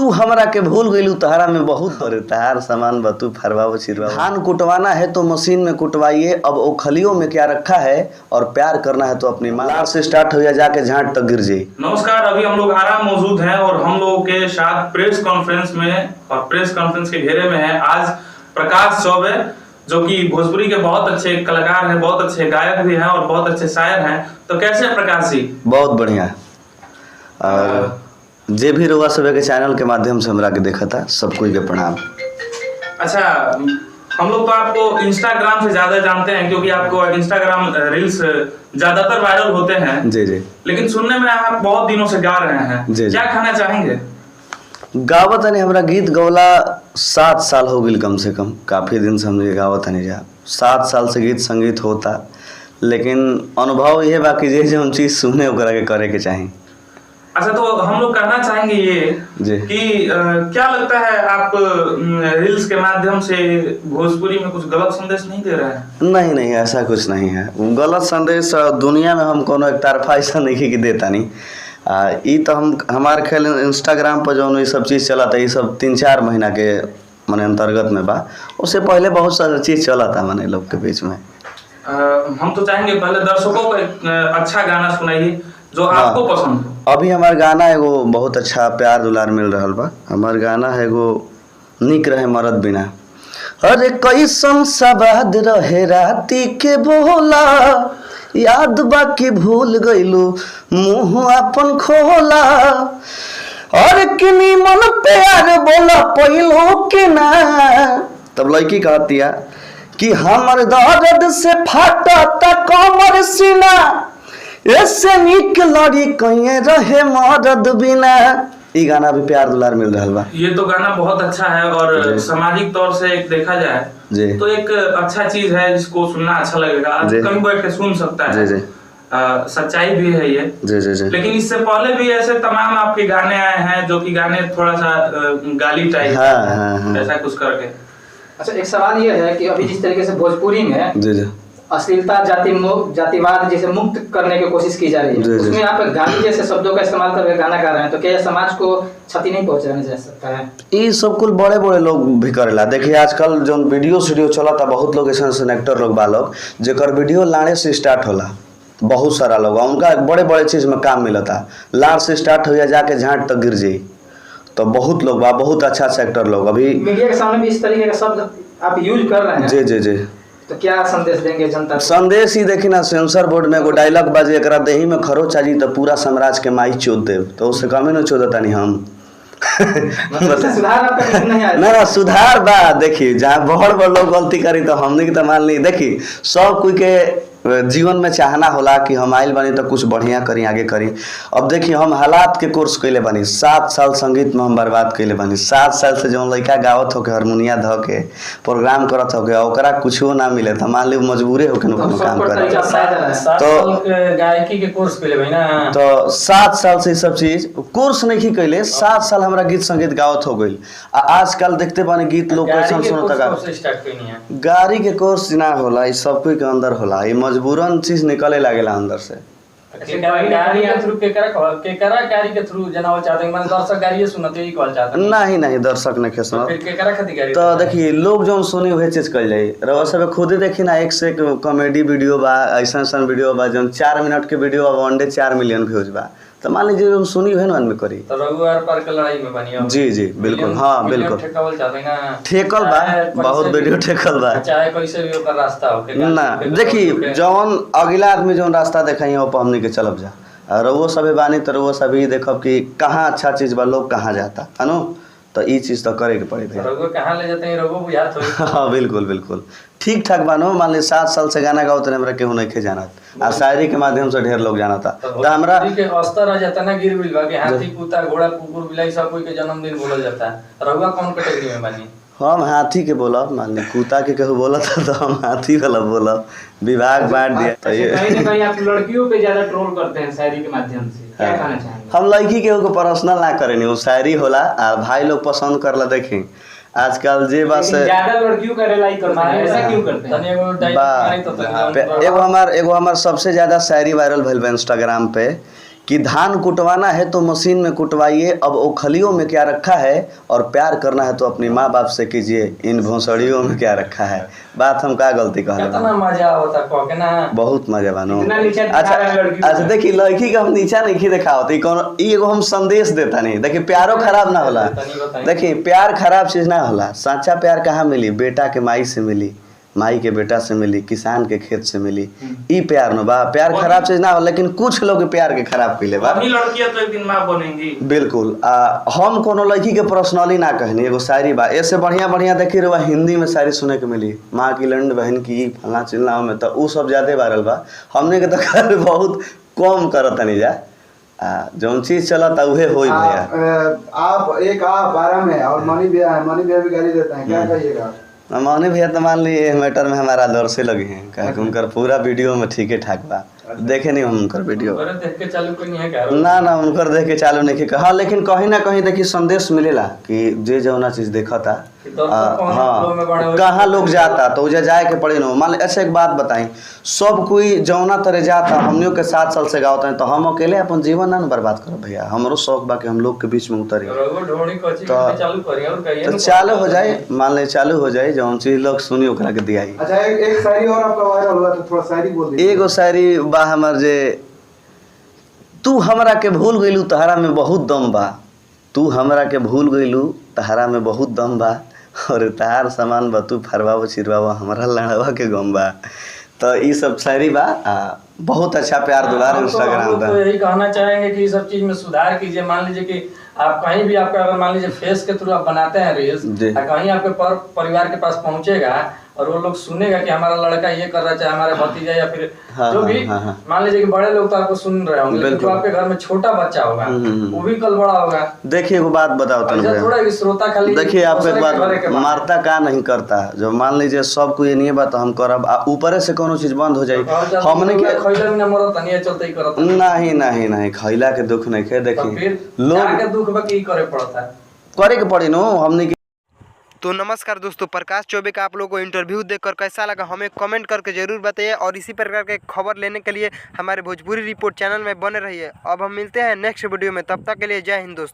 तू हमरा के भूल गइलू, तहरा में बहुत और तहार सामान बतू फरवाओ चिरवाओ। धान कुटवाना है तो मशीन में कुटवाइए, अब ओखलियों में क्या रखा है, और प्यार करना है तो अपनी माँ से स्टार्ट हो या जाके झांट तक गिर जाए। नमस्कार, अभी हम लोग आराम मौजूद हैं और हम लोगों के साथ प्रेस कॉन्फ्रेंस में और प्रेस कॉन्फ्रेंस के घेरे में है आज प्रकाश चौबे, जो कि भोजपुरी के बहुत अच्छे कलाकार हैं, बहुत अच्छे गायक भी हैं और बहुत अच्छे शायर हैं। तो कैसे हैं प्रकाश जी? बहुत बढ़िया। और जे भी रउआ सब के चैनल के माध्यम से हमरा के देखा था, सब कोई के प्रणाम। अच्छा, हम लोग तो आपको इंस्टाग्राम से ज्यादा जानते हैं क्योंकि आपको इंस्टाग्राम रील्स ज्यादातर वायरल होते हैं। जी जी। लेकिन सुनने में आप बहुत दिनों से गा रहे हैं, जी, क्या कहना चाहेंगे? गावत नहीं, हमरा गीत गौला 7 साल हो गई कम से कम, काफ़ी दिन से हमने गावत नहीं जा। 7 साल से गीत संगीत होता, लेकिन अनुभव ये बाकी जे हम चीज़ सुने ओकरा के करे के चाही। अच्छा, तो हम लोग कहना चाहेंगे ये कि क्या लगता है आप रील्स के माध्यम से भोजपुरी में कुछ गलत संदेश नहीं दे रहे हैं? नहीं नहीं, ऐसा कुछ नहीं है। गलत संदेश दुनिया में हम कोनो एक तरफा ऐसा नहीं कि देता नहीं। ई तो हम हमारे ख्याल इंस्टाग्राम पर जो ये सब चीज़ चला था, ये सब 3-4 महीना के माने अंतर्गत में बा। उससे पहले बहुत सारा चीज़ चला था माने लोग के बीच में। हम तो चाहेंगे पहले दर्शकों को एक अच्छा गाना सुनाइए जो आपको पसंद हो। अभी हमार गाना एगो बहुत अच्छा प्यार दुलार मिल रहा बा। हमार गाना है एगो निक रहे मरद बिना। अरे कैसन सवाद रहे राती के बोला, याद बाकी भूल गइलू मुँह अपन खोला। और किनी मन प्यार बोला पहिलो के ना। तब लड़की कहतिया कि हमर दर्द से फाटा कमर सीना, ऐसे निक लड़ी कहीं रहे मरद बिना। ये गाना भी प्यार दुलार मिल रहा बा। ये तो गाना बहुत अच्छा है और सामाजिक तौर से एक देखा जाए तो एक अच्छा चीज है जिसको सुनना अच्छा लगेगा, कहीं बैठ के सुन सकता है। जी जी। सच्चाई भी है ये। जी जी जी। लेकिन इससे पहले भी ऐसे तमाम आपके गाने आए हैं जो कि गाने थोड़ा सा गाली टाइप ऐसा कुछ करके। अच्छा, एक सवाल ये है कि अभी जिस तरीके से भोजपुरी में जी जी अश्लीलता जातिवाद जैसे मुक्त करने की कोशिश की जा रही है, उसमें आप गाली जैसे शब्दों का इस्तेमाल करके गाना गा रहे हैं, तो क्या समाज को क्षति नहीं पहुंचाने जा सकता है? ये सब कुल बड़े बड़े लोग भी करेला। देखिए आजकल जो वीडियो चला था, बहुत लोग ऐसा एक्टर लोग बा लोग जेकर वीडियो लाने से स्टार्ट होला। बहुत सारा लोग उनका बड़े बड़े चीज में काम मिलता, लाड़ से स्टार्ट हो या जाके झांट तक गिर जाये। तो बहुत लोग बा, बहुत अच्छा एक्टर लोग अभी मीडिया के सामने भी इस तरीके का शब्द आप यूज कर रहे हैं। जी जी जी। तो क्या संदेश देंगे जनता को? संदेश ही देखी ना, सेंसर बोर्ड में एगो डायलॉग बाजे, एकरा देही में खरो चाजी तो पूरा साम्राज्य के माई चोद देव, तो उससे कम ही नहीं चोदता नहीं हम। सुधार आपका नहीं आया? ना सुधार बा। देखी जहाँ बड़ बड़ लोग गलती करी तो हमने की तो मान ली। देखी सब कोई के जीवन में चाहना होला कि हम आइल बनी तो कुछ बढ़िया करी, आगे करी। अब देखिए हम हालात के कोर्स कैले बनी, 7 साल संगीत में हम बर्बाद कैले बनी। 7 साल से जो लड़का गावत होके हारमोनिया ध के प्रोग्राम करत होके ओकरा कुछो ना मिले तो मान ली मजबूरे होके कोनो काम करे। तो गायकी के कोर्स कैले भाई ना, तो 7 साल से सब चीज कोर्स नहीं कैले। 7 साल हमारा गीत संगीत गावत हो गई। आजकल देखते बानी गीत लोग कैसन सुनता। गाड़ी के कोर्स ना होला, ई सब कोई के अंदर होला। ई मजबूरन चीज निकले लागेला अंदर से। नहीं नहीं, दर्शक नहीं खेसना। तो देखिए लोग जो सुनी वही चीज कल जाये। रवा सब खुद देखी ना, एक से एक कॉमेडी वीडियो बा, ऐसा वीडियो बा जो 4 मिनट के वीडियो बा, 1 डे 4 मिलियन व्यूज बा। तो मान लीजिए हम सुनी है ना में करी तो रघुवर पर के लड़ाई में बनी। जी जी बिल्कुल, हाँ बिल्कुल ठेकल बा, बहुत वीडियो ठेकल बा, चाहे कैसे भी ओकर रास्ता हो ना। देखी जौन अगला आदमी जौन रास्ता देखाई वो हमनी के चलब जा। और वो सभी बानी तो वो सभी देखब कि कहाँ अच्छा चीज बा, लोग कहाँ जाता है नो। तो ये चीज तो करे के पड़ी भाई। रघु कहाँ ले जाते हैं, रघु बुझात होई। हाँ बिल्कुल बिल्कुल ठीक ठाक बानो। मान ली 7 साल से गाना गाओ तो हमरा केहू नहीं जानत, आ शायरी के माध्यम से ढेर लोग जाना था। तो हमरा के अस्तर आ जाता ना, गिर बिल बा के हाथी कुत्ता घोड़ा कुकुर बिलाई सब कोई के जन्मदिन बोलल जाता है। रघुआ कौन कैटेगरी में बनी? हम हाथी के बोलब, मान ली कुत्ता के कहू बोला था तो हम हाथी वाला बोलब। विभाग बांट दिया। तो ये कहीं ना कहीं आप लड़कियों पे ज्यादा ट्रोल करते हैं शायरी के माध्यम से, क्या कहना चाहेंगे? हम लड़की के पर्सनल ना करे नहीं, वो शायरी होला आ भाई लोग पसंद करला। देखी आजकल जे बस ज्यादा लड़कियों का लाइक करते हैं, ऐसा क्यों करते हैं? एगो हमार सबसे ज्यादा शायरी वायरल भइल बा इंस्टाग्राम पे कि धान कुटवाना है तो मशीन में कुटवाइए, अब ओखलियों में क्या रखा है, और प्यार करना है तो अपनी माँ बाप से कीजिए, इन भोसड़ियों में क्या रखा है। बात हम का गलती कहले कितना मजा होता कह के ना, बहुत मजा बानो। अच्छा अच्छा देखी लड़की का हम नीचा नहीं दिखावत, एगो हम संदेश देता नहीं। देखिए प्यारो खराब ना होला, देखिए प्यार खराब चीज ना होला। सच्चा प्यार कहाँ मिली? बेटा के माई से मिली, माई के बेटा से मिली, किसान के खेत से मिली, ई प्यार न बा। प्यार खराब चीज ना हो, लेकिन कुछ लोग प्यार के खराब पीले बा। लड़कियां तो एक दिन मां बनेंगी। बिल्कुल। हम कोनो लड़की के पर्सनली ना कहनी, एगो शायरी बा, ऐसे बढ़िया बढ़िया देखी रहा हिंदी में शायरी सुने के मिली, माँ की लंड बहन की फला चिल्ला में, तो उ सब ज्यादा वायरल बा। हमने के तो बहुत कम करत नहीं जा, जौन चीज चलता उहे होई भैया। आप एक आप 12 में और मनी भैया भी गाली देता है, क्या कहिएगा? मौनी भैया तो मान ली मैटर में हमारा दौर से लगे हैं, कहे उनकर पूरा वीडियो में ठीक ठाक बा। देखे नहीं हम उनकर वीडियो, देख के चालू कोई नहीं है क्या? ना उनकर देख के चालू नहीं कहा, लेकिन कहीं ना कहीं देखिए संदेश मिलेला कि जे जौना चीज देखा था हाँ कहाँ लोग जाता तो उजे जाए के पड़े न। मान ली अच्छा एक बात बताई, सब कोई जौना तरह जाता, हमनियों के 7 साल से गावता है, तो हम अकेले अपन जीवन ना बर्बाद करो भैया। हमरो शौक बा कि हम लोग के बीच में उतरी तो चालू हो जाए, मान ले चालू हो जाए, जौन चीज लोग सुनी ओकरा के दियाई। अच्छा एक शायरी और आपका वायरल हुआ, तो थोड़ा शायरी बोल दीजिए। एगो शायरी बा हमर जे, तू हमरा के भूल गइलू तहरा में बहुत दम बा, तू हमरा के भूल गइलू तहरा में बहुत दम बा, और तहार सामान बा तू फरवाओ चिरवाओ हमरा लड़वा के गम बा। तो ये सब शायरी बा। बहुत अच्छा प्यार दुलार इंस्टाग्राम पे। तो यही कहना चाहेंगे कि सब चीज में सुधार कीजिए। मान लीजिए कि आप कहीं भी आपका अगर मान लीजिए फेस के थ्रू आप बनाते हैं रील्स, कहीं आपके परिवार के पास पहुंचेगा और वो लोग सुनेगा कि हमारा लड़का ये कर रहा, चाहे हमारे भतीजा या फिर जो भी मान लीजिए कि बड़े लोग तो आपको सुन रहे होंगे, लेकिन जो आपके घर में छोटा बच्चा होगा वो भी कल बड़ा होगा। देखिए वो बात बताओ थोड़ा श्रोता खाली देखिए आपको एक बात, मारता का नहीं करता, जो मान लीजिए सब कोई नहीं बात हम करब, ऊपर से कोनो चीज बंद हो जाए, हमने के नहीं खैला के दुख नहीं खे। देखिए लोग के दुख बाकी करे पड़ता है, करे के पड़ी नो हमने। तो नमस्कार दोस्तों, प्रकाश चौबे का आप लोगों को इंटरव्यू देखकर कैसा लगा हमें कमेंट करके ज़रूर बताइए, और इसी प्रकार के खबर लेने के लिए हमारे भोजपुरी रिपोर्ट चैनल में बने रहिए। अब हम मिलते हैं नेक्स्ट वीडियो में, तब तक के लिए जय हिंद दोस्तों।